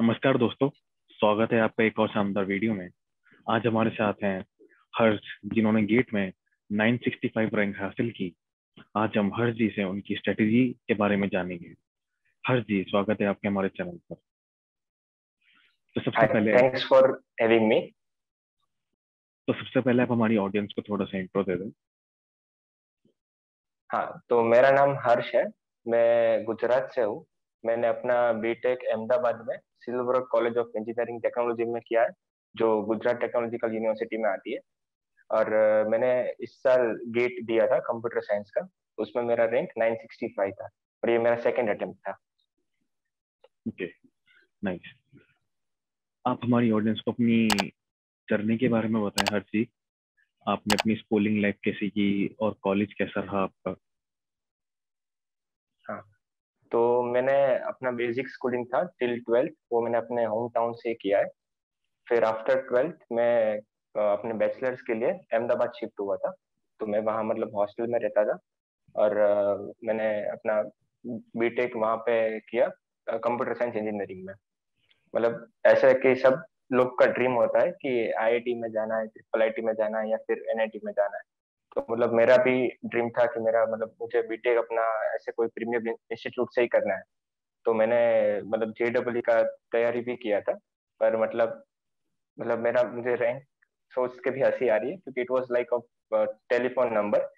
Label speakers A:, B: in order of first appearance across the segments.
A: नमस्कार दोस्तों। स्वागत है आपका एक और शानदार वीडियो में। आज हमारे साथ हैं हर्ष, जिन्होंने गेट में 965 रैंक हासिल की। आज हम हर्ष जी से उनकी स्ट्रेटेजी के बारे में जानेंगे। हर्ष जी, स्वागत है आपके हमारे चैनल पर। तो सबसे
B: Hi,
A: पहले
B: thanks for having me.
A: आप हमारी ऑडियंस को थोड़ा सा इंट्रो दे दें।
B: हाँ, तो मेरा नाम हर्ष है। मैं गुजरात से हूँ। मैंने अपना बीटेक अहमदाबाद में silver college of engineering technology में किया है, जो गुजरात टेक्नोलॉजिकल यूनिवर्सिटी में आती है। और मैंने इस साल गेट दिया था कंप्यूटर साइंस का। उसमें मेरा रैंक 965 था और ये मेरा सेकंड अटेम्प्ट था।
A: Okay, nice. आप हमारी ऑडियंस को अपनी जर्नी के बारे में बताएं हर्ष जी। आपने अपनी स्कूलिंग लाइफ कैसी की और कॉलेज कैसा रहा आपका?
B: हाँ, तो मैंने अपना बेसिक स्कूलिंग था टिल 12th, वो मैंने अपने होम टाउन से किया है। फिर आफ्टर 12th मैं अपने बैचलर्स के लिए अहमदाबाद शिफ्ट हुआ था। तो मैं वहाँ मतलब हॉस्टल में रहता था। और मैंने अपना बीटेक वहाँ पे किया, कंप्यूटर साइंस इंजीनियरिंग में। मतलब ऐसा है कि सब लोग का ड्रीम होता है कि आईआईटी में जाना है, ट्रिपल आईटी में जाना है या फिर एनआईटी में जाना है। तो मतलब मेरा भी ड्रीम था कि मेरा मतलब मुझे बीटेक अपना ऐसे कोई प्रीमियम इंस्टीट्यूट से ही करना है। तो मैंने मतलब जेडब्ल्यू का तैयारी भी किया था। पर मतलब मेरा मुझे रैंक सोच के भी हंसी आ रही है, क्योंकि it was like a telephone number.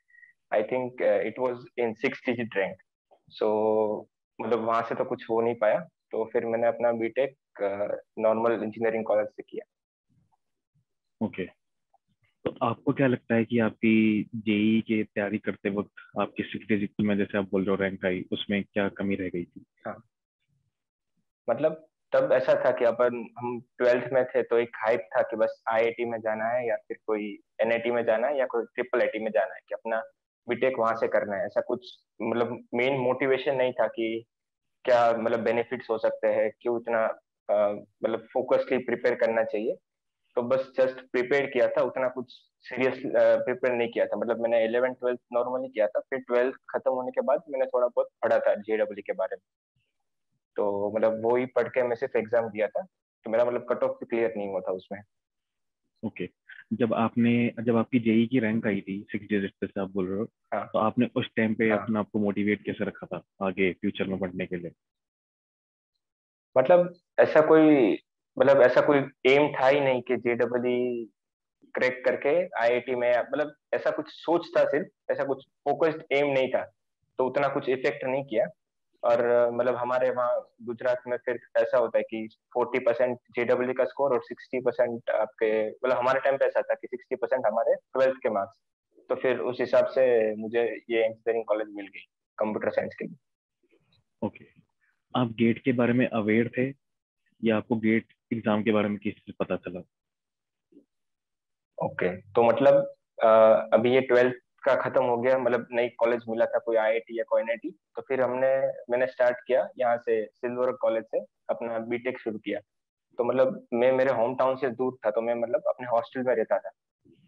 B: I think it was in 6 digit rank. So मतलब वहां से तो कुछ हो नहीं पाया। तो फिर मैंने अपना बीटेक नॉर्मल इंजीनियरिंग कॉलेज से किया।
A: ओके, तो आपको क्या लगता है कि आपकी जेई की तैयारी करते वक्त आपकी सिक्स में, जैसे आप बोल रहे हो, रैंक आई, उसमें क्या कमी रह गई थी?
B: हाँ, मतलब तब ऐसा था कि अपन हम 12th में थे, तो एक हाइप था कि बस आईआईटी में जाना है या फिर कोई एनआईटी में जाना है या कोई ट्रिपल आईटी में जाना है, कि अपना बीटेक वहां से करना है। ऐसा कुछ मतलब मेन मोटिवेशन नहीं था कि क्या मतलब बेनिफिट्स हो सकते हैं, क्यों इतना मतलब फोकसली प्रिपेयर करना चाहिए। तो बस जस्ट प्रिपेयर किया था, उतना कुछ सीरियस प्रिपेयर नहीं किया था। मतलब मैंने 11th 12th नॉर्मली किया था, फिर 12th खत्म होने के बाद मैंने थोड़ा बहुत पढ़ा था जेडब्ल्यू के बारे में। तो मतलब वो ही पढ़ के मैं सिर्फ एग्जाम दिया था। तो मेरा मतलब कट ऑफ भी क्लियर नहीं हुआ था उसमें।
A: ओके, जब आपकी जेई की रैंक आई थी 6 डिजिट जैसे आप बोल रहे हो,
B: हाँ,
A: तो आपने उस टाइम पे
B: हाँ।
A: अपना आपको मोटिवेट कैसे रखा था आगे फ्यूचर में पढ़ने के लिए?
B: मतलब ऐसा कोई मतलब ऐसा कोई एम था ही नहीं कि जेडब्ल्यू क्रैक करके आईआईटी में, मतलब ऐसा कुछ सोच था सिर्फ, ऐसा कुछ फोकस्ड एम नहीं था। तो उतना कुछ इफेक्ट नहीं किया। और मतलब हमारे वहाँ गुजरात में फिर ऐसा होता है कि 40% जेडब्ल्यू का स्कोर और 60% आपके, मतलब हमारे टाइम पे ऐसा था कि 60% हमारे 12th के मार्क्स। तो फिर उस हिसाब से मुझे ये इंजीनियरिंग कॉलेज मिल गई कंप्यूटर साइंस के लिए।
A: ओके, आप गेट के बारे में अवेयर थे या आपको गेट एग्जाम के बारे में किसी से पता चला?
B: ओके, तो मतलब अ, अभी ये 12th का खत्म हो गया, मतलब नई कॉलेज मिला था कोई आईआईटी या कोई एनआईटी। तो फिर मैंने स्टार्ट किया यहाँ से सिल्वर कॉलेज से अपना बीटेक शुरू किया। तो मतलब मैं मेरे होम टाउन से दूर था, तो मैं मतलब अपने हॉस्टल में रहता था।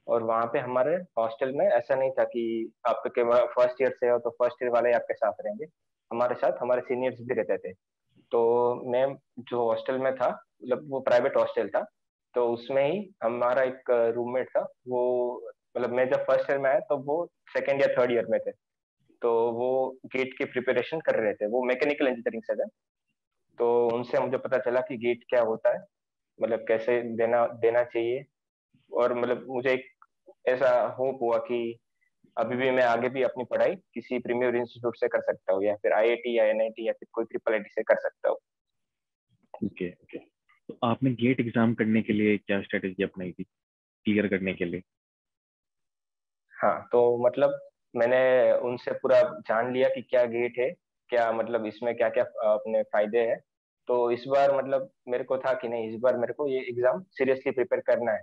B: और वहाँ पे हमारे हॉस्टल में ऐसा नहीं था कि आपके फर्स्ट ईयर से हो तो फर्स्ट ईयर वाले ही आपके साथ रहेंगे। हमारे साथ हमारे सीनियर्स भी रहते थे। तो मैं जो हॉस्टल में था, मतलब वो प्राइवेट हॉस्टल था। तो उसमें ही हमारा एक रूममेट था। वो मतलब मैं जब फर्स्ट ईयर में आया तो वो सेकेंड या थर्ड ईयर में थे। तो वो गेट की प्रिपरेशन कर रहे थे, वो मैकेनिकल इंजीनियरिंग से थे। तो उनसे मुझे पता चला कि गेट क्या होता है, मतलब कैसे देना देना चाहिए। और मतलब मुझे एक ऐसा होप हुआ कि अभी भी मैं आगे भी अपनी पढ़ाई किसी प्रीमियर इंस्टीट्यूट से कर सकता हूँ, या फिर आईआईटी या एनआईटी या फिर कोई ट्रिपल आईटी से कर सकता हूँ।
A: Okay, okay. तो आपने गेट एग्जाम करने के लिए क्या स्ट्रेटेजी अपनाई थी क्लियर करने के लिए?
B: हाँ, तो मतलब मैंने उनसे पूरा जान लिया कि क्या गेट है, क्या मतलब इसमें क्या क्या अपने फायदे हैं। तो इस बार मतलब मेरे को था कि नहीं, इस बार मेरे को ये एग्जाम सीरियसली प्रिपेयर करना है।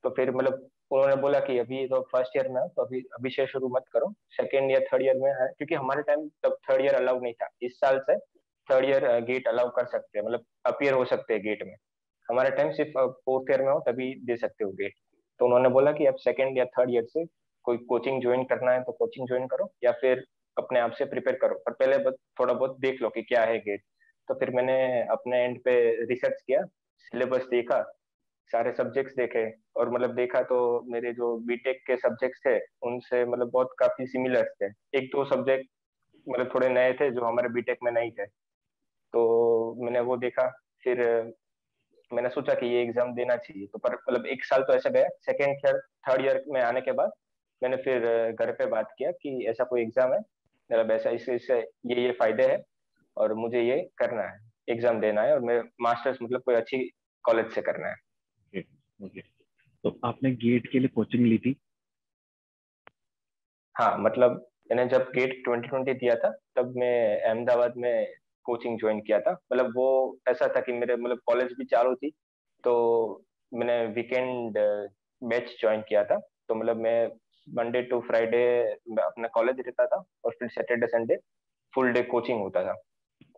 B: तो फिर मतलब उन्होंने बोला कि अभी तो फर्स्ट ईयर में हो, तो अभी अभी से शुरू मत करो, सेकेंड या थर्ड ईयर में है। क्योंकि हमारे टाइम तब थर्ड ईयर अलाउ नहीं था, इस साल से थर्ड ईयर गेट अलाउ कर सकते हैं, मतलब अपियर हो सकते हैं गेट में। हमारे टाइम सिर्फ फोर्थ ईयर में हो तभी दे सकते हो गेट। तो उन्होंने बोला कि अब सेकेंड या थर्ड ईयर से कोई कोचिंग ज्वाइन करना है तो कोचिंग ज्वाइन करो, या फिर अपने आप से प्रिपेयर करो, पर पहले थोड़ा बहुत देख लो कि क्या है गेट। तो फिर मैंने अपने एंड पे रिसर्च किया, सिलेबस देखा, सारे सब्जेक्ट्स देखे, और मतलब देखा तो मेरे जो बीटेक के सब्जेक्ट्स थे उनसे मतलब बहुत काफी सिमिलर थे। एक दो सब्जेक्ट मतलब थोड़े नए थे जो हमारे बीटेक में नहीं थे, तो मैंने वो देखा। फिर मैंने सोचा कि ये एग्जाम देना चाहिए, तो पर मतलब एक साल तो ऐसा गया। सेकेंड थर्ड ईयर में आने के बाद मैंने फिर घर पे बात किया कि ऐसा कोई एग्जाम है, मतलब ऐसा इससे ये फायदे हैं और मुझे ये करना है, एग्जाम देना है, और मैं मास्टर्स मतलब कोई अच्छी कॉलेज से करना है।
A: ओके। ओके। तो आपने गेट के लिए कोचिंग ली थी?
B: हाँ मतलब मैंने जब गेट 2020 दिया था तब मैं अहमदाबाद में कोचिंग ज्वाइन किया था। मतलब वो ऐसा था कि मेरे मतलब कॉलेज भी चालू थी, तो मैंने वीकेंड बैच ज्वाइन किया था। तो मतलब मैं मंडे टू फ्राइडे अपना कॉलेज रहता था, और फिर Saturday Sunday full day coaching होता था।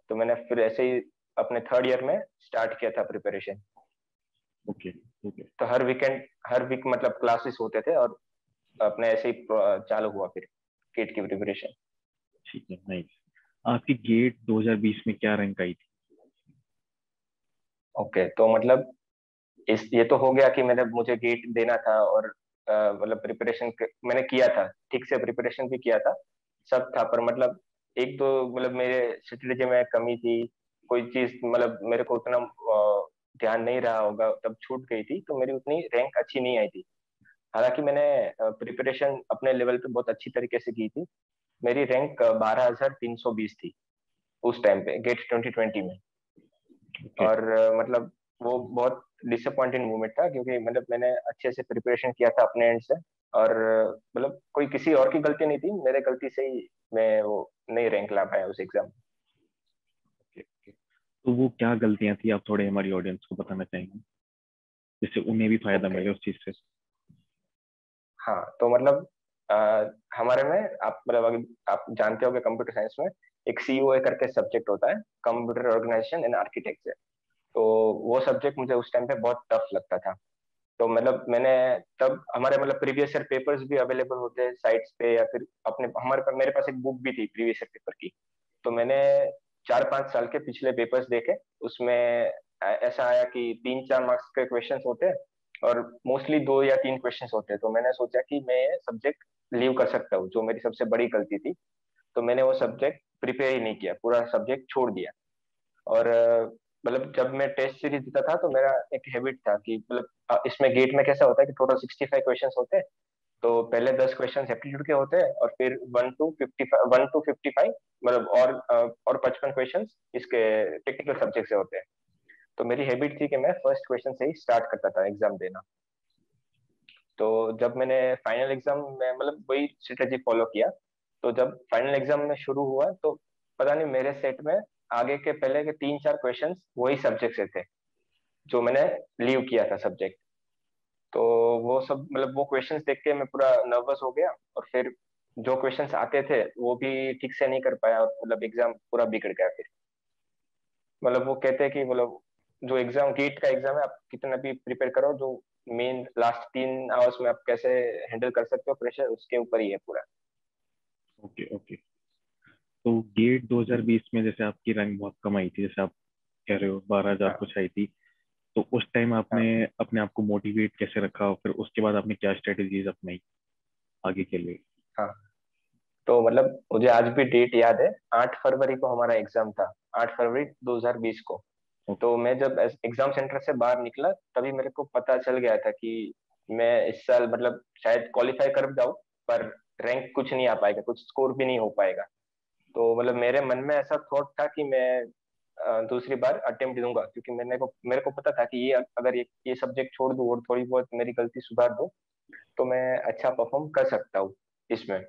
B: तो मैंने फिर ऐसे ही अपने थर्ड ईयर में स्टार्ट किया था प्रिपरेशन।
A: ओके। ओके।
B: तो हर वीक मतलब क्लासेस होते थे, और अपने ऐसे ही चालू हुआ फिर गेट की प्रिपरेशन।
A: ठीक है, नाइस। आपकी गेट 2020 में क्या रैंक आई थी?
B: ओके, तो मतलब इस ये तो हो गया कि मैंने मुझे गेट देना था, और मतलब प्रिपरेशन मैंने किया था, ठीक से प्रिपरेशन भी किया था, सब था। पर मतलब एक दो मतलब मेरे स्ट्रेटेजी में कमी थी, कोई चीज मतलब मेरे को उतना ध्यान नहीं रहा होगा, तब छूट गई थी, तो मेरी उतनी रैंक अच्छी नहीं आई थी। हालांकि मैंने प्रिपरेशन अपने लेवल पे बहुत अच्छी तरीके से की थी। मेरी रैंक 12,320 थी उस टाइम पे गेट 2020 में।
A: ओके।
B: और मतलब वो बहुत डिसअपॉइंटिंग मोमेंट था, क्योंकि मतलब मैंने अच्छे से प्रिपरेशन किया था अपने एंड से, और मतलब कोई किसी और की गलती नहीं थी, मेरे गलती से ही मैं वो नहीं रैंक ला पाया उस एग्जाम।
A: ओके। ओके। तो वो क्या गलतियां थी, आप थोड़े हमारी ऑडियंस को बताना चाहेंगे, जिससे उन्हें भी फायदा
B: ओके।
A: मिले उस चीज से?
B: हाँ तो मतलब अ, हमारे में आप मतलब अगर आप जानते होंगे कंप्यूटर साइंस में एक सीओए करके सब्जेक्ट होता है, कंप्यूटर ऑर्गेनाइजेशन एंड आर्किटेक्चर। तो वो सब्जेक्ट मुझे उस टाइम पे बहुत टफ लगता था। तो मतलब मैंने तब हमारे मतलब प्रीवियस ईयर पेपर्स भी अवेलेबल होते हैं साइट्स पे, या फिर अपने हमारे पास मेरे पास एक बुक भी थी प्रीवियस ईयर पेपर की। तो मैंने 4-5 साल के पिछले पेपर्स देखे, उसमें ऐसा आया कि 3-4 मार्क्स के क्वेश्चंस होते हैं, और मोस्टली 2 या 3 क्वेश्चंस होते हैं। तो मैंने सोचा कि मैं ये सब्जेक्ट लीव कर सकता हूँ, जो मेरी सबसे बड़ी गलती थी। तो मैंने वो सब्जेक्ट प्रिपेयर ही नहीं किया, पूरा सब्जेक्ट छोड़ दिया। और मतलब जब मैं टेस्ट सीरीज देता था तो मेरा एक हैबिट था कि मतलब इसमें गेट में कैसा होता है कि टोटल 65 क्वेश्चन होते हैं। तो पहले 10 क्वेश्चन एप्टीट्यूड के होते हैं, और फिर 1 to 55 मतलब और 55 क्वेश्चन इसके टेक्निकल सब्जेक्ट से होते हैं। तो मेरी हैबिट थी कि मैं फर्स्ट क्वेश्चन से ही स्टार्ट करता था एग्जाम देना। तो जब मैंने फाइनल एग्जाम में मतलब वही स्ट्रेटेजी फॉलो किया, तो जब फाइनल एग्जाम में शुरू हुआ तो पता नहीं मेरे सेट में आगे के पहले के 3-4 क्वेश्चंस वही सब्जेक्ट से थे जो मैंने लीव किया था सब्जेक्ट। तो वो सब मतलब वो क्वेश्चंस देख के मैं पूरा नर्वस हो गया, और फिर जो क्वेश्चंस आते थे वो भी ठीक से नहीं कर पाया, और मतलब एग्जाम पूरा बिगड़ गया फिर। मतलब वो कहते हैं कि मतलब जो एग्जाम गेट का एग्जाम है, आप कितना भी प्रिपेयर करो, जो मेन लास्ट 3 आवर्स में आप कैसे हैंडल कर सकते हो प्रेशर, उसके ऊपर ही है पूरा।
A: ओके। ओके। तो गेट 2020 में जैसे आपकी रैंक बहुत कम आई थी, जैसे आप कह रहे हो 12,000
B: हाँ।
A: कुछ आई थी, तो उस टाइम आपने
B: हाँ।
A: अपने आप को मोटिवेट कैसे रखा, और फिर उसके बाद आपने क्या स्ट्रेटेजीज अपनाई आगे के लिए?
B: हाँ तो मतलब मुझे आज भी डेट याद है, 8 फरवरी को हमारा एग्जाम था, 8 फरवरी 2020 को।
A: ओके।
B: तो मैं जब एग्जाम सेंटर से बाहर निकला तभी मेरे को पता चल गया था कि मैं इस साल मतलब शायद क्वालिफाई कर जाऊं, पर रैंक कुछ नहीं आ पाएगा, कुछ स्कोर भी नहीं हो पाएगा। तो मतलब मेरे मन में ऐसा थॉट था कि मैं दूसरी बार अटेम्प्ट दूंगा, क्योंकि मेरे को पता था कि ये अगर ये सब्जेक्ट छोड़ दूं और थोड़ी बहुत मेरी गलती सुधार दूं तो मैं अच्छा परफॉर्म कर सकता हूँ इसमें।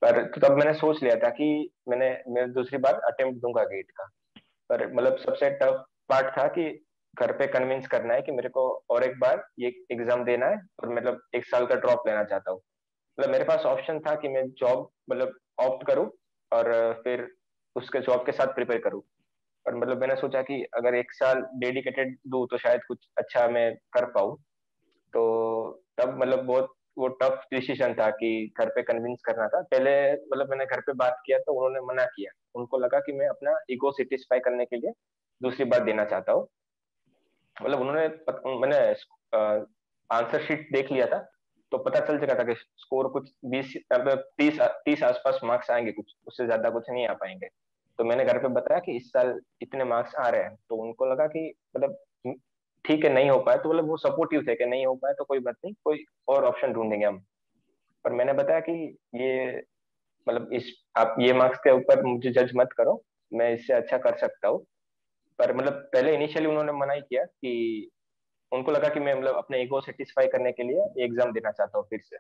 B: पर तो तब मैंने सोच लिया था कि मैं दूसरी बार अटेम्प्ट दूंगा गेट का। पर मतलब सबसे टफ पार्ट था कि घर पे कन्विंस करना है कि मेरे को और एक बार ये एग्जाम देना है, और मतलब 1 साल का ड्रॉप लेना चाहता हूँ। मतलब मेरे पास ऑप्शन था कि मैं जॉब मतलब ऑप्ट करूँ, और फिर उसके जॉब के साथ प्रिपेयर करूँ। पर मतलब मैंने सोचा कि अगर 1 साल डेडिकेटेड दूँ तो शायद कुछ अच्छा मैं कर पाऊँ। तो तब मतलब बहुत वो टफ डिसीजन था कि घर पे कन्विंस करना था। पहले मतलब मैंने घर पे बात किया तो उन्होंने मना किया। उनको लगा कि मैं अपना ईगो सेटिस्फाई करने के लिए दूसरी बात देना चाहता हूँ। मतलब मैंने आंसर शीट देख लिया था, तो पता चल चुका था कि स्कोर कुछ 20 मतलब 30 आसपास मार्क्स आएंगे, कुछ उससे ज्यादा कुछ नहीं आ पाएंगे। तो मैंने घर पे बताया कि इस साल इतने मार्क्स आ रहे हैं, तो उनको लगा कि मतलब ठीक है नहीं हो पाए, तो मतलब वो सपोर्टिव थे कि नहीं हो पाए तो कोई बात नहीं, कोई और ऑप्शन ढूंढेंगे हम। पर मैंने बताया कि ये मतलब इस आप ये मार्क्स के ऊपर मुझे जज मत करो, मैं इससे अच्छा कर सकता हूँ। पर मतलब पहले इनिशियली उन्होंने मना ही किया कि उनको लगा कि मैं मतलब अपने ईगो सेटिस्फाई करने के लिए एग्जाम देना चाहता हूँ फिर से।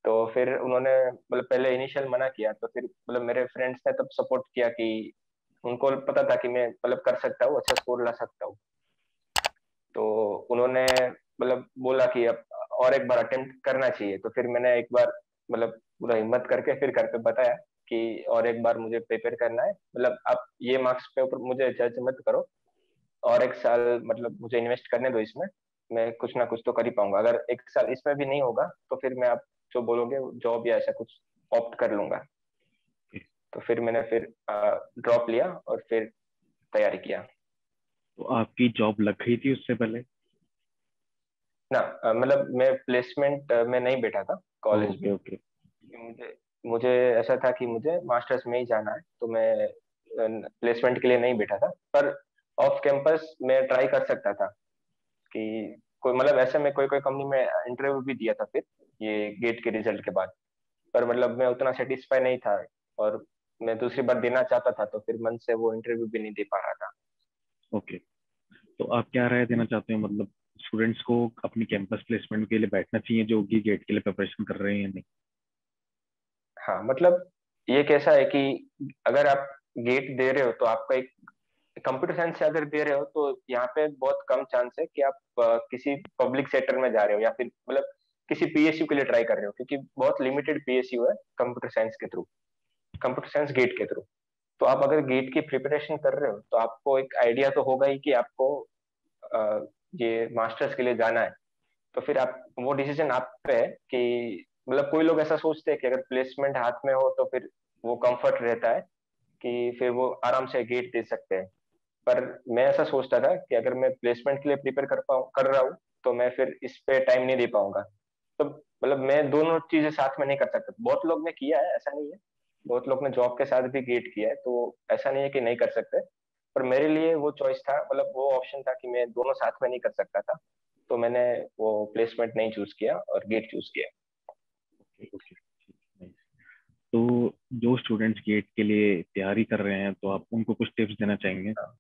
B: तो फिर उन्होंने मतलब पहले इनिशियल मना किया, तो फिर मतलब मेरे फ्रेंड्स ने तब सपोर्ट किया कि उनको पता था कि मैं मतलब कर सकता हूँ, अच्छा स्कोर ला सकता हूँ। तो उन्होंने मतलब बोला कि अब और एक बार अटेम्प्ट करना चाहिए। तो फिर मैंने एक बार मतलब पूरा हिम्मत करके फिर घर पे बताया कि और एक बार मुझे प्रिपेयर करना है, मतलब आप ये मार्क्स पे ऊपर मुझे जज मत करो, और एक साल मतलब मुझे इन्वेस्ट करने दो इसमें, मैं कुछ ना कुछ तो कर ही पाऊंगा। अगर एक साल इसमें भी नहीं होगा तो फिर मैं आप जो बोलोगे जॉब या ऐसा कुछ ऑप्ट कर लूंगा। तो फिर मैंने फिर ड्रॉप लिया और फिर तैयारी किया।
A: तो आपकी जॉब लग गई थी उससे पहले?
B: ना मतलब मैं प्लेसमेंट में नहीं बैठा था कॉलेज में।
A: Okay okay.
B: मुझे मुझे ऐसा था कि मुझे मास्टर्स में ही जाना है, तो मैं प्लेसमेंट के लिए नहीं बैठा था। पर ऑफ कैंपस मैं ट्राई कर सकता था कि कोई मतलब ऐसे में कोई कोई कंपनी में इंटरव्यू भी दिया था फिर ये गेट के रिजल्ट के बाद। पर मतलब मैं उतना सेटिस्फाई नहीं था, और मैं दूसरी बार देना चाहता था, तो फिर मन से वो इंटरव्यू भी नहीं दे पा रहा था।
A: ओके, तो आप क्या राय देना चाहते हो, मतलब स्टूडेंट्स को अपनी कैंपस प्लेसमेंट के लिए बैठना चाहिए जो कि गेट के लिए प्रिपरेशन कर रहे हैं या नहीं?
B: हाँ मतलब ये कैसा है कि अगर आप गेट दे रहे हो तो आपका एक कंप्यूटर साइंस से अगर दे रहे हो तो यहाँ पे बहुत कम चांस है कि आप किसी पब्लिक सेक्टर में जा रहे हो या फिर मतलब किसी पीएसयू के लिए ट्राई कर रहे हो, क्योंकि बहुत लिमिटेड पीएसयू है कंप्यूटर साइंस के थ्रू, कंप्यूटर साइंस गेट के थ्रू। तो आप अगर गेट की प्रिपरेशन कर रहे हो तो आपको एक आइडिया तो होगा ही कि आपको अ, ये मास्टर्स के लिए जाना है। तो फिर आप वो डिसीजन आप पे है कि मतलब कोई लोग ऐसा सोचते हैं कि अगर प्लेसमेंट हाथ में हो तो फिर वो कंफर्ट रहता है कि फिर वो आराम से गेट दे सकते हैं। पर मैं ऐसा सोचता था कि अगर मैं प्लेसमेंट के लिए प्रिपेयर कर रहा हूँ तो मैं फिर इस पे टाइम नहीं दे पाऊंगा। तो मतलब मैं दोनों चीजें साथ में नहीं कर सकता। बहुत लोग ने किया है, ऐसा नहीं है, बहुत लोग ने जॉब के साथ भी गेट किया है, तो ऐसा नहीं है कि नहीं कर सकते। पर मेरे लिए वो चॉइस था, मतलब वो ऑप्शन था कि मैं दोनों साथ में नहीं कर सकता था, तो मैंने वो प्लेसमेंट नहीं चूज किया और गेट चूज किया।
A: ओके ओके, तो जो स्टूडेंट्स गेट के लिए तैयारी कर रहे हैं तो आप उनको कुछ टिप्स देना चाहेंगे?
B: हाँ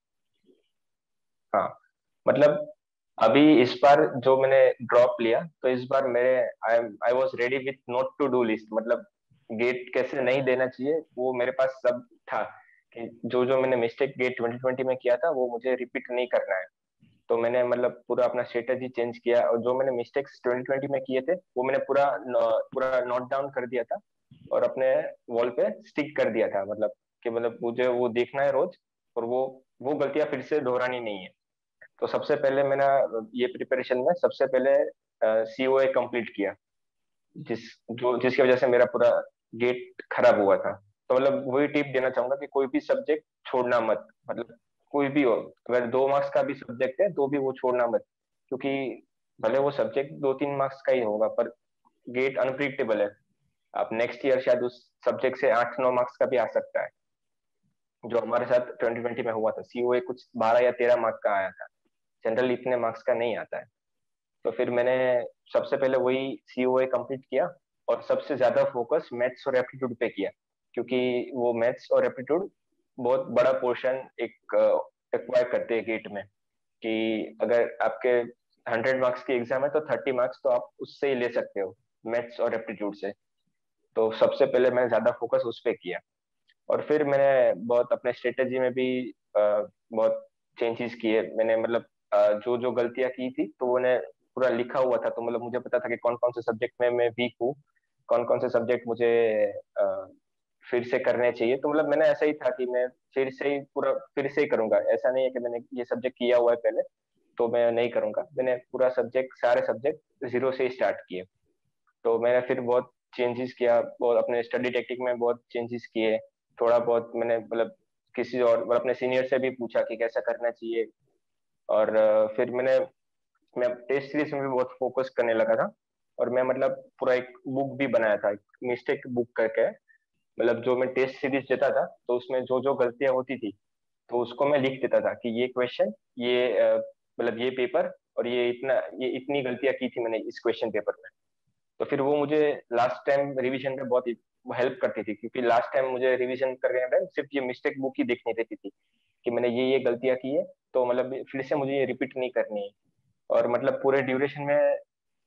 B: हाँ, मतलब अभी इस बार जो मैंने ड्रॉप लिया तो इस बार मेरे I was ready with note to do list. मतलब गेट कैसे नहीं देना चाहिए वो मेरे पास सब था, कि जो जो मैंने मिस्टेक गेट 2020 में किया था वो मुझे रिपीट नहीं करना है। तो मैंने मतलब पूरा अपना स्ट्रेटेजी चेंज किया, और जो मैंने मिस्टेक्स 2020 में किए थे वो मैंने पूरा नोट डाउन कर दिया था और अपने वॉल पे स्टिक कर दिया था। मतलब कि मतलब मुझे वो देखना है रोज, और वो गलतियां फिर से दोहरानी नहीं है। तो सबसे पहले मैंने ये प्रिपरेशन में सबसे पहले सीओए कंप्लीट किया, जिसकी वजह से मेरा पूरा गेट खराब हुआ था। तो मतलब वही टिप देना चाहूंगा कि कोई भी सब्जेक्ट छोड़ना मत, मतलब कोई भी हो, अगर 2 मार्क्स का भी सब्जेक्ट है तो भी वो छोड़ना मत, क्योंकि भले वो सब्जेक्ट 2-3 मार्क्स का ही होगा पर गेट अनप्रिडिक्टेबल है। आप नेक्स्ट ईयर शायद उस सब्जेक्ट से 8-9 मार्क्स का भी आ सकता है। जो हमारे साथ 2020 में हुआ था, सीओए कुछ 12 या 13 मार्क्स का आया था, जनरली इतने मार्क्स का नहीं आता है। तो फिर मैंने सबसे पहले वही सीओए कंप्लीट किया, और सबसे ज्यादा फोकस मैथ्स और एप्टीट्यूड पे किया, क्योंकि वो मैथ्स और एप्टीट्यूड बहुत बड़ा पोर्शन एक एक्वायर करते हैं गेट में। कि अगर आपके 100 मार्क्स की एग्जाम है तो 30 मार्क्स तो आप उससे ही ले सकते हो, मैथ्स और एप्टीट्यूड से। तो सबसे पहले मैंने ज्यादा फोकस उस पे किया, और फिर मैंने बहुत अपने स्ट्रेटेजी में भी बहुत चेंजेस किए मैंने। मतलब जो जो गलतियां की थी तो वो मैंने पूरा लिखा हुआ था, तो मतलब मुझे पता था कि कौन कौन से सब्जेक्ट में मैं वीक हूँ, कौन कौन से सब्जेक्ट मुझे अ, फिर से करने चाहिए। तो मतलब मैंने ऐसा ही था कि मैं फिर से ही करूंगा, ऐसा नहीं है कि मैंने ये सब्जेक्ट किया हुआ है पहले तो मैं नहीं करूंगा। मैंने पूरा सब्जेक्ट सारे सब्जेक्ट जीरो से ही स्टार्ट किए। तो मैंने फिर बहुत चेंजेस किया, और अपने स्टडी टेक्निक में बहुत चेंजेस किए। थोड़ा बहुत मैंने मतलब किसी और मतलब अपने सीनियर से भी पूछा कि कैसा करना चाहिए। और फिर मैं टेस्ट सीरीज में भी बहुत फोकस करने लगा था। और मैं मतलब पूरा एक बुक भी बनाया था, एक मिस्टेक बुक करके। मतलब जो मैं टेस्ट सीरीज देता था तो उसमें जो जो गलतियां होती थी तो उसको मैं लिख देता था कि ये क्वेश्चन, ये मतलब ये पेपर, और ये इतनी गलतियां की थी मैंने इस क्वेश्चन पेपर में। तो फिर वो मुझे लास्ट टाइम रिवीजन में बहुत हेल्प करती थी, क्योंकि लास्ट टाइम मुझे रिवीजन करने टाइम सिर्फ ये मिस्टेक बुक ही देखनी रहती थी कि मैंने ये गलतियां की है, तो मतलब फिर से मुझे ये रिपीट नहीं करनी है। और मतलब पूरे ड्यूरेशन में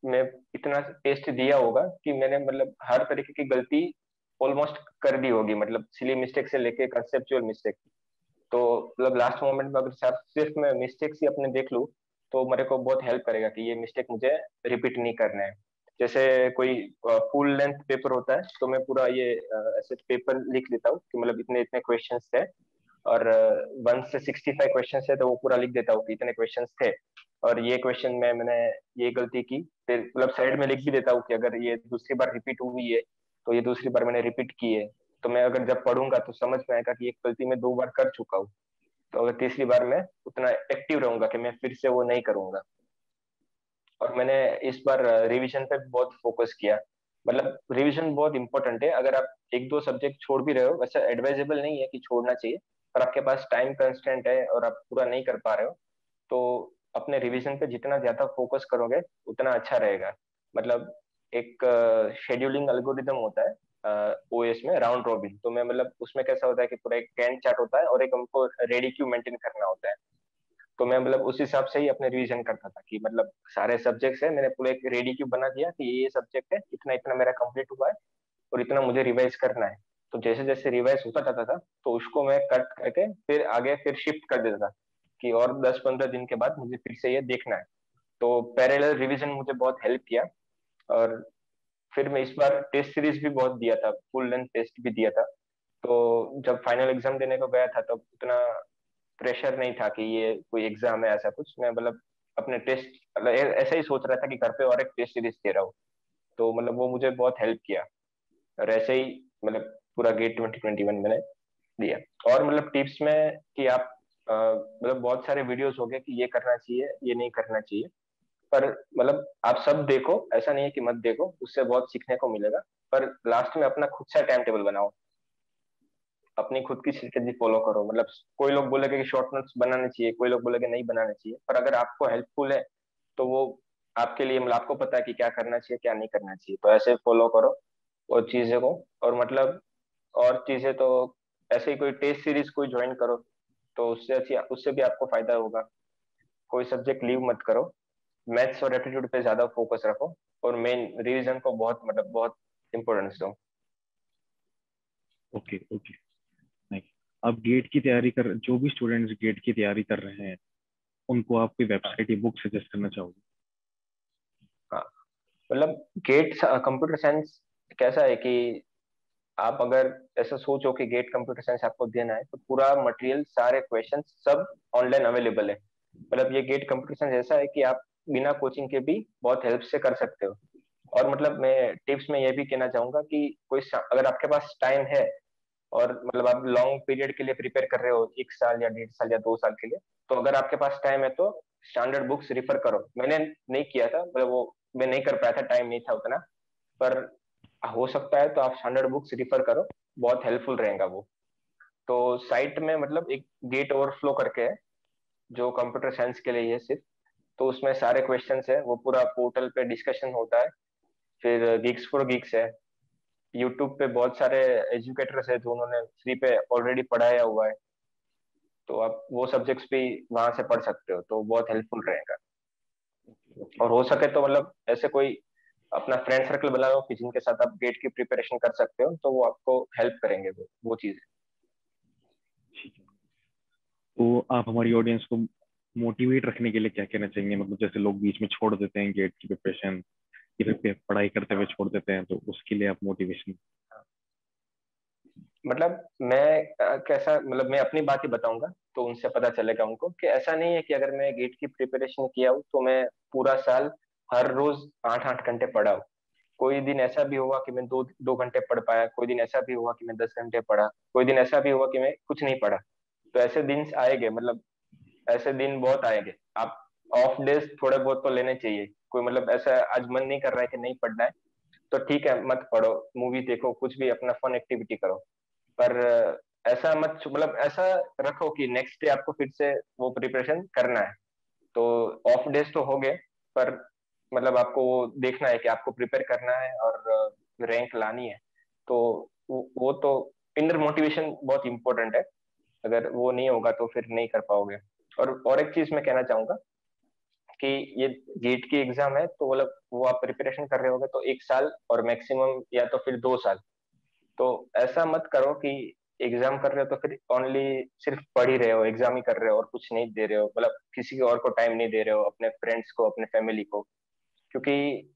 B: मैं इतना टेस्ट दिया होगा कि मैंने मतलब हर तरीके की गलती ऑलमोस्ट कर दी होगी, मतलब सिली मिस्टेक से लेके कंसेप्चुअल मिस्टेक। तो मतलब लास्ट मोमेंट में अगर सिर्फ मैं मिस्टेक्स ही अपने देख लूँ तो मेरे को बहुत हेल्प करेगा कि ये मिस्टेक मुझे रिपीट नहीं करना है। जैसे कोई फुल लेंथ पेपर होता है तो मैं पूरा ये ऐसे पेपर लिख लेता हूँ कि मतलब इतने इतने क्वेश्चंस थे, और 1 से 65 क्वेश्चन है तो वो पूरा लिख देता हूँ कि इतने क्वेश्चन थे, और ये क्वेश्चन में मैंने ये गलती की। फिर मतलब साइड में लिख भी देता हूँ कि अगर ये दूसरी बार रिपीट हुई है तो ये दूसरी बार मैंने रिपीट की है। तो मैं अगर जब पढ़ूंगा तो समझ में आएगा कि ये गलती मैं 2 बार कर चुका हूँ। तो अगर तीसरी बार मैं उतना एक्टिव रहूंगा कि मैं फिर से वो नहीं करूंगा। और मैंने इस बार रिवीजन पे बहुत फोकस किया। मतलब रिवीजन बहुत इंपॉर्टेंट है। अगर आप एक दो सब्जेक्ट छोड़ भी रहे हो, वैसे एडवाइजेबल नहीं है कि छोड़ना चाहिए, पर आपके पास टाइम कंस्टेंट है और आप पूरा नहीं कर पा रहे हो तो अपने रिवीजन पे जितना ज्यादा फोकस करोगे उतना अच्छा रहेगा। मतलब एक शेड्यूलिंग एल्गोरिदम होता है ओएस में, राउंड रॉबिन। तो मैं मतलब उसमें कैसा होता है कि पूरा एक कैंट चार्ट होता है और एक हमको रेडी क्यू मेंटेन करना होता है। तो मैं मतलब उस हिसाब से ही अपने रिवीजन करता था कि मतलब सारे सब्जेक्ट्स है, मैंने पूरा एक रेडी क्यू बना दिया कि ये सब्जेक्ट है, इतना इतना मेरा कंप्लीट हुआ है और इतना मुझे रिवाइज करना है। तो जैसे जैसे रिवाइज होता जाता था तो उसको मैं कट करके फिर आगे फिर शिफ्ट कर देता था कि और 10-15 दिन के बाद मुझे फिर से ये देखना है। तो पैरेलल रिवीजन मुझे बहुत हेल्प किया। और फिर मैं इस बार टेस्ट सीरीज भी बहुत दिया था, फुल लेंथ टेस्ट भी दिया था। तो जब फाइनल एग्जाम देने को गया था तब उतना प्रेशर नहीं था कि ये कोई एग्जाम है ऐसा कुछ। मैं मतलब अपने टेस्ट मतलब ऐसा ही सोच रहा था कि घर पे और एक टेस्ट सीरीज दे रहा हूँ। तो मतलब वो मुझे बहुत हेल्प किया। और ऐसे ही मतलब पूरा गेट 2021 मैंने दिया। और मतलब टिप्स में कि आप मतलब बहुत सारे वीडियोस हो गए कि ये करना चाहिए ये नहीं करना चाहिए, पर मतलब आप सब देखो, ऐसा नहीं है कि मत देखो, उससे बहुत सीखने को मिलेगा। पर लास्ट में अपना खुद सा टाइम टेबल बनाओ, अपनी खुद की स्ट्रेटेजी फॉलो करो। मतलब कोई लोग बोलेगे कि शॉर्ट नोट्स बनाने चाहिए, कोई लोग बोलेगे नहीं बनाने चाहिए, पर अगर आपको हेल्पफुल है तो वो आपके लिए मतलब आपको पता है कि क्या करना चाहिए क्या नहीं करना चाहिए, तो ऐसे फॉलो करो और चीजें को। और मतलब और चीजें तो ऐसे ही कोई टेस्ट सीरीज कोई ज्वाइन करो तो उससे अच्छी उससे भी आपको फायदा होगा। कोई सब्जेक्ट लीव मत करो, मैथ्स और एप्टीट्यूड पे ज्यादा फोकस रखो, और मेन रिवीजन को बहुत मतलब बहुत इंपॉर्टेंस दो।
A: Okay okay. नाइस। अब गेट की तैयारी कर जो भी स्टूडेंट्स गेट की तैयारी कर रहे हैं उनको आप कोई
B: हाँ
A: वेबसाइट या बुक सजेस्ट करना चाहोगे?
B: हाँ। मतलब गेट कंप्यूटर साइंस कैसा है कि आप अगर ऐसा सोचो कि गेट कंप्यूटर साइंस आपको देना है तो पूरा मटेरियल सारे क्वेश्चन सब ऑनलाइन अवेलेबल है। मतलब ये गेट कंप्यूटर साइंस ऐसा है कि आप बिना कोचिंग के भी बहुत हेल्प से कर सकते हो। और मतलब मैं टिप्स में ये भी कहना चाहूंगा कि अगर आपके पास टाइम है और मतलब आप लॉन्ग पीरियड के लिए प्रिपेयर कर रहे हो, 1 साल या 1.5 साल या 2 साल के लिए, तो अगर आपके पास टाइम है तो स्टैंडर्ड बुक्स रिफर करो। मैंने नहीं किया था, मतलब वो मैं नहीं कर पाया था, टाइम नहीं था उतना। पर हो सकता है तो आप स्टैंडर्ड बुक्स रिफर करो, बहुत हेल्पफुल रहेगा वो। तो साइट में मतलब एक गेट ओवरफ्लो करके है जो कंप्यूटर साइंस के लिए है सिर्फ। तो उसमें सारे क्वेश्चंस है, वो पूरा पोर्टल पे डिस्कशन होता है। फिर गिग्स फॉर गिग्स है, यूट्यूब पे बहुत सारे एजुकेटर्स है जो उन्होंने फ्री पे ऑलरेडी पढ़ाया हुआ है। तो आप वो सब्जेक्ट्स भी वहां से पढ़ सकते हो, तो बहुत हेल्पफुल रहेगा।
A: ओके।
B: और हो सके तो मतलब ऐसे कोई अपना फ्रेंड सर्कल बनाओ कि जिनके साथ आप गेट की प्रिपरेशन कर सकते हो, तो वो आपको हेल्प करेंगे वो चीज।
A: ठीक है। तो आप हमारी ऑडियंस को मोटिवेट रखने के लिए क्या कहना चाहेंगे? मतलब जैसे लोग बीच में छोड़ देते हैं गेट की प्रिपरेशन या फिर पढ़ाई करते हुए छोड़ देते हैं, तो उसके लिए आप मोटिवेशन।
B: मतलब मैं कैसा मतलब मैं अपनी बात ही बताऊंगा तो उनसे पता चलेगा उनको कि ऐसा नहीं है कि अगर मैं गेट की प्रिपरेशन किया हूँ तो मैं पूरा साल हर रोज 8-8 घंटे पढ़ा हूँ। कोई दिन ऐसा भी हुआ कि मैं 2 घंटे पढ़ पाया, कोई दिन ऐसा भी हुआ कि मैं 10 घंटे पढ़ा, कोई दिन ऐसा भी हुआ कि मैं कुछ नहीं पढ़ा। तो ऐसे दिन आएंगे, मतलब ऐसे दिन बहुत आएंगे। आप ऑफ डेज थोड़े बहुत तो लेने चाहिए। कोई मतलब ऐसा आज मन नहीं कर रहा है कि नहीं पढ़ना है, तो ठीक है मत पढ़ो, मूवी देखो, कुछ भी अपना फन एक्टिविटी करो। पर ऐसा मत, मतलब ऐसा रखो कि नेक्स्ट डे आपको फिर से वो प्रिपरेशन करना है। तो ऑफ डेज तो हो गए, पर मतलब आपको वो देखना है कि आपको प्रिपेयर करना है और रैंक लानी है। तो वो तो इनर मोटिवेशन बहुत इंपॉर्टेंट है। अगर वो नहीं होगा तो फिर नहीं कर पाओगे। और एक चीज मैं कहना चाहूंगा कि ये गेट की एग्जाम है, तो मतलब वो आप प्रिपरेशन कर रहे होगे तो 1 साल और मैक्सिमम या तो फिर 2 साल। तो ऐसा मत करो कि एग्जाम कर रहे हो तो फिर ओनली सिर्फ पढ़ ही रहे हो, एग्जाम ही कर रहे हो और कुछ नहीं दे रहे हो, मतलब किसी और को टाइम नहीं दे रहे हो, अपने फ्रेंड्स को, अपने फैमिली को। क्योंकि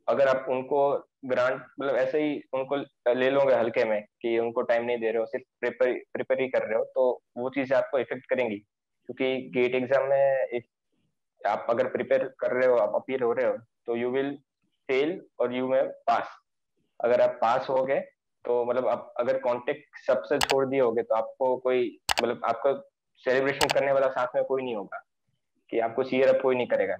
B: अगर आप उनको ग्रांट, मतलब ऐसे ही उनको ले लोगे हल्के में कि उनको टाइम नहीं दे रहे हो, सिर्फ प्रिपेयर प्रिपेयर ही कर रहे हो, तो वो चीजें आपको इफेक्ट करेंगी। क्योंकि गेट एग्जाम में आप अगर प्रिपेयर कर रहे हो, आप अपीयर हो रहे हो, तो यू विल फेल और यू में पास। अगर आप पास हो गए तो मतलब आप अगर कांटेक्ट सबसे छोड़ दिए होगे तो आपको कोई, मतलब आपको सेलिब्रेशन करने वाला साथ में कोई नहीं होगा, कि आपको चीयर अप कोई नहीं करेगा।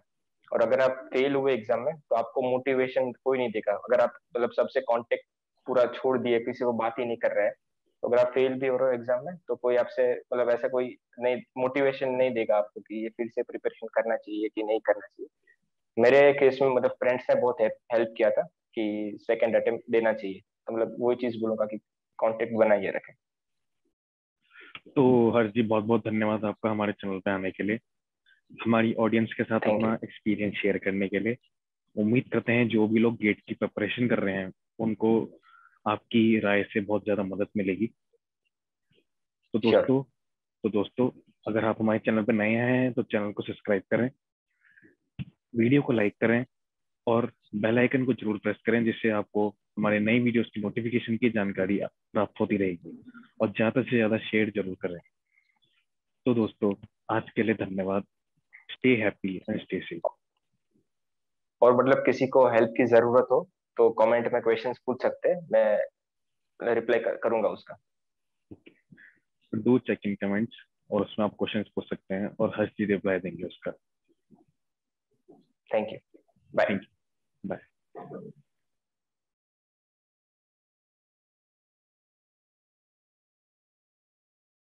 B: और अगर आप फेल हुए एग्जाम में तो आपको मोटिवेशन कोई नहीं देगा। अगर आप मतलब सबसे कांटेक्ट पूरा छोड़ दिए, किसी को बात ही नहीं कर रहे हैं, तो अगर आप फेल भी हो रहे हो एग्जाम में तो कोई आपसे मतलब ऐसा कोई नहीं, मोटिवेशन नहीं देगा आपको कि ये फिर से प्रिपरेशन करना चाहिए कि नहीं करना चाहिए। मेरे केस में मतलब फ्रेंड्स ने बहुत हेल्प किया था कि सेकंड अटेम्प्ट देना चाहिए। तो मतलब वही चीज बोलूंगा कि कांटेक्ट बनाइए रखें।
A: तो हर्ष जी, बहुत बहुत धन्यवाद आपका हमारे चैनल पे आने के लिए, हमारी ऑडियंस के साथ
B: थैंक यू।
A: अपना एक्सपीरियंस शेयर करने के लिए। उम्मीद करते हैं जो भी लोग गेट की प्रिपरेशन कर रहे हैं उनको आपकी राय से बहुत ज्यादा मदद मिलेगी। तो
B: श्योर।
A: दोस्तों तो दोस्तों अगर आप हमारे चैनल पर नए आए हैं तो चैनल को सब्सक्राइब करें, वीडियो को लाइक करें और बेल आइकन को जरूर प्रेस करें, जिससे आपको हमारे नई वीडियोस की नोटिफिकेशन की जानकारी प्राप्त होती रहेगी। और ज्यादा से ज्यादा शेयर जरूर करें। तो दोस्तों, आज के लिए धन्यवाद। Stay happy and stay safe.
B: और मतलब किसी को हेल्प की जरूरत हो तो कमेंट में क्वेश्चंस पूछ सकते हैं, मैं रिप्लाई करूंगा उसका।
A: डू चेक इन कमेंट्स और उसमें आप क्वेश्चंस पूछ सकते हैं और हर चीज रिप्लाई देंगे उसका।
B: Thank you. Bye.
A: Thank you. Bye.